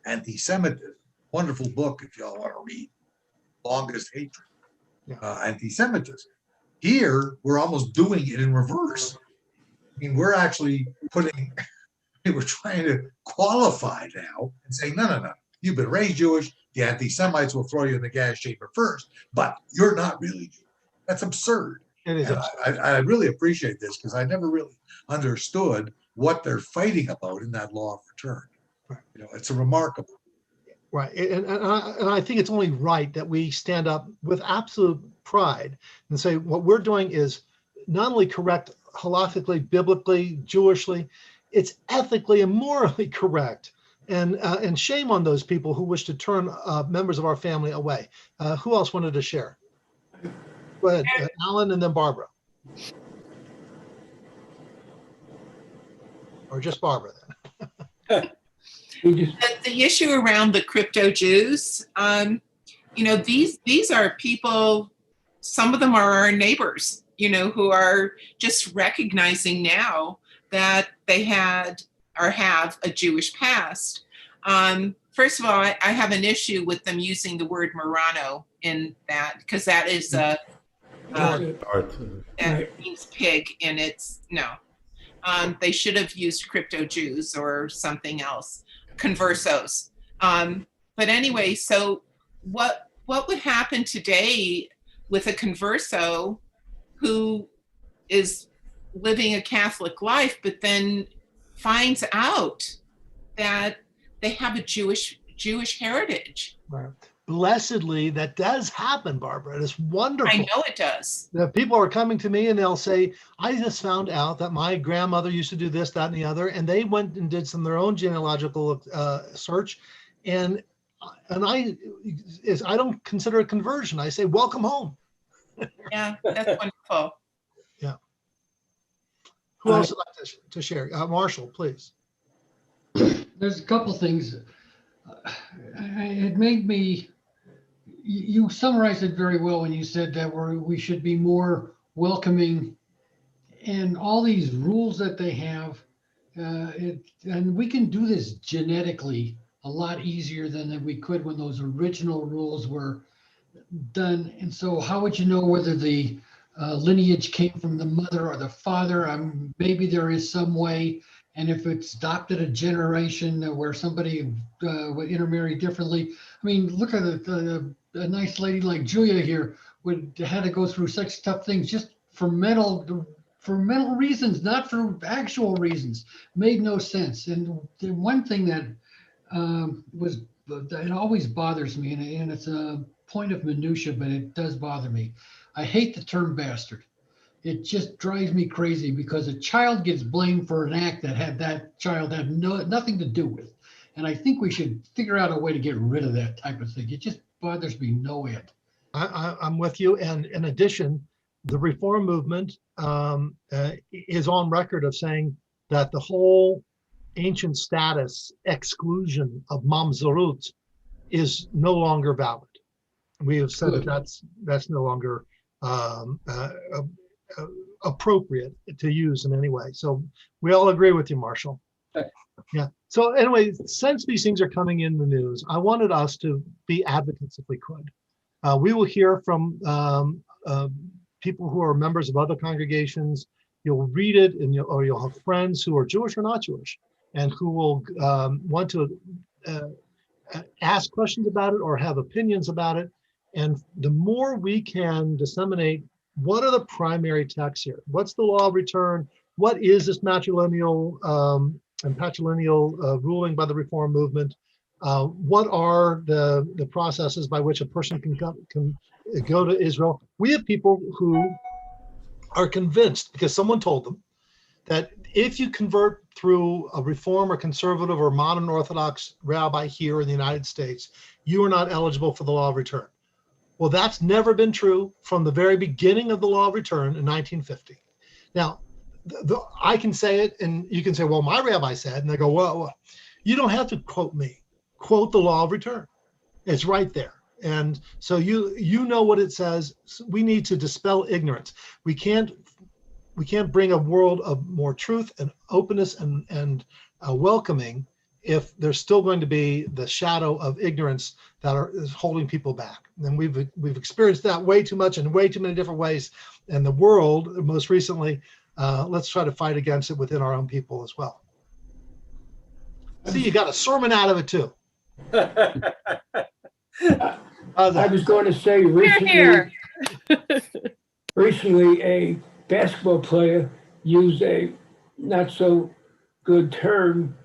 S7: anti-Semitism. Wonderful book if y'all want to read, Longest Hatred, Anti-Semitism. Here, we're almost doing it in reverse. I mean, we're actually we're trying to qualify now and say, no, you've been raised Jewish, the anti-Semites will throw you in the gas chamber first, but you're not really Jewish. That's absurd.
S1: It is.
S7: I really appreciate this because I never really understood what they're fighting about in that law of return.
S1: Right.
S7: It's a remarkable.
S1: Right. And I think it's only right that we stand up with absolute pride and say what we're doing is not only correct halakhically, biblically, Jewishly, it's ethically and morally correct. And shame on those people who wish to turn members of our family away. Who else wanted to share? Go ahead, Alan, and then Barbara. or just Barbara then.
S5: The issue around the crypto Jews, these are people, some of them are our neighbors, who are just recognizing now that they had or have a Jewish past. First of all, I have an issue with them using the word Murano in that, because that is that means pig, and it's no. They should have used crypto Jews or something else, conversos. But anyway, so what would happen today with a converso who is living a Catholic life, but then finds out that they have a Jewish heritage?
S1: Right. Blessedly, that does happen, Barbara. It is wonderful.
S5: I know it does.
S1: The people are coming to me and they'll say, I just found out that my grandmother used to do this, that, and the other. And they went and did some of their own genealogical search. And I don't consider it conversion. I say, welcome home.
S5: Yeah, that's wonderful.
S1: Yeah. Who else would like to share? Marshall, please.
S11: There's a couple things. It made me, you summarized it very well when you said that we should be more welcoming, and all these rules that they have, and we can do this genetically a lot easier than we could when those original rules were done. And so how would you know whether the lineage came from the mother or the father? Maybe there is some way. And if it's adopted a generation where somebody would intermarry differently, I mean, look at a nice lady like Julia here had to go through such tough things just for mental reasons, not for actual reasons. Made no sense. And the one thing that it always bothers me, and it's a point of minutia, but it does bother me. I hate the term bastard. It just drives me crazy because a child gets blamed for an act that child had nothing to do with. And I think we should figure out a way to get rid of that type of thing. It just bothers me no end.
S1: I'm with you. And in addition, the Reform movement is on record of saying that the whole ancient status exclusion of mamzerut is no longer valid. We have said that that's no longer appropriate to use in any way. So we all agree with you, Marshall. Yeah. So anyway, since these things are coming in the news, I wanted us to be advocates if we could. We will hear from people who are members of other congregations. You'll read it, and you'll have friends who are Jewish or not Jewish, and who will want to ask questions about it or have opinions about it. And the more we can disseminate, what are the primary texts here? What's the law of return? What is this matrilineal and patrilineal ruling by the Reform movement? What are the processes by which a person can go to Israel? We have people who are convinced, because someone told them, that if you convert through a Reform or conservative or modern Orthodox rabbi here in the United States, you are not eligible for the law of return. Well, that's never been true from the very beginning of the law of return in 1950. Now, I can say it, and you can say, well, my rabbi said, and they go, well, you don't have to quote me. Quote the law of return. It's right there. And so you know what it says. We need to dispel ignorance. We can't bring a world of more truth and openness and welcoming if there's still going to be the shadow of ignorance that is holding people back. And we've experienced that way too much in way too many different ways. And the world, most recently, let's try to fight against it within our own people as well. See, you got a sermon out of it too.
S8: I was going to say recently a basketball player used a not so good term,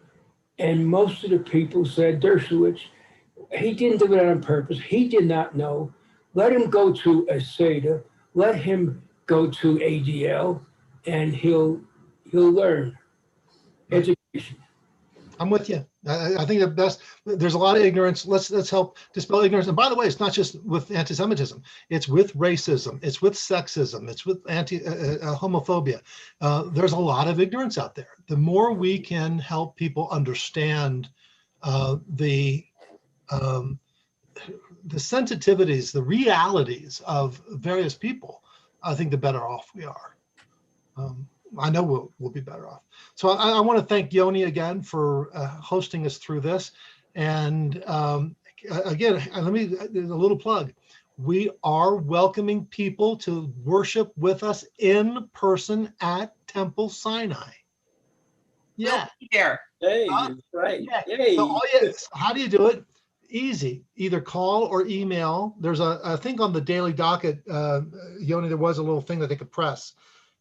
S8: and most of the people said Dershowitz. He didn't do it on purpose. He did not know. Let him go to a Seder. Let him go to ADL, and he'll learn education.
S1: I'm with you. I think the best, there's a lot of ignorance. Let's help dispel ignorance. And by the way, it's not just with anti-Semitism. It's with racism. It's with sexism. It's with homophobia. There's a lot of ignorance out there. The more we can help people understand the sensitivities, the realities of various people, I think the better off we are. I know we'll be better off. So I want to thank Yoni again for hosting us through this. And again, let me, a little plug. We are welcoming people to worship with us in person at Temple Sinai. Yeah.
S5: Here.
S4: Hey, right. Yay.
S1: So how do you do it? Easy. Either call or email. There's a thing on the daily docket, Yoni, there was a little thing that they could press.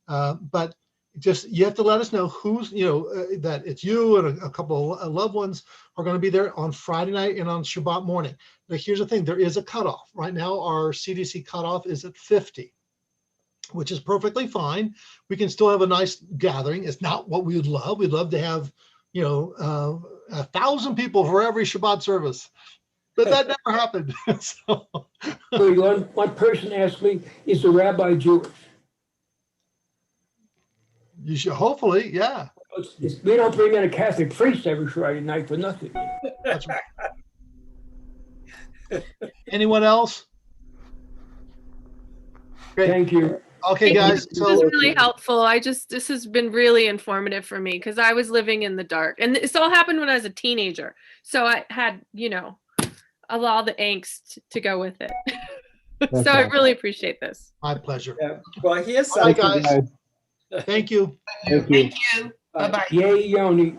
S1: But just, you have to let us know who's, that it's you and a couple of loved ones are going to be there on Friday night and on Shabbat morning. Now, here's the thing. There is a cutoff. Right now, our CDC cutoff is at 50, which is perfectly fine. We can still have a nice gathering. It's not what we would love. We'd love to have, 1,000 people for every Shabbat service. But that never happened. So
S8: One person asked me, is the rabbi Jewish?
S1: You should, hopefully, yeah.
S8: We don't bring in a Catholic priest every Friday night for nothing.
S1: That's right. Anyone else? Great.
S8: Thank you.
S1: Okay, guys.
S10: This is really helpful. This has been really informative for me because I was living in the dark, and this all happened when I was a teenager. So I had, all the angst to go with it. So I really appreciate this.
S1: My pleasure.
S4: Yeah. Well, here's
S1: All right,
S4: something.
S1: guys. Thank you.
S5: Thank you. Bye-bye.
S8: Yay, Yoni.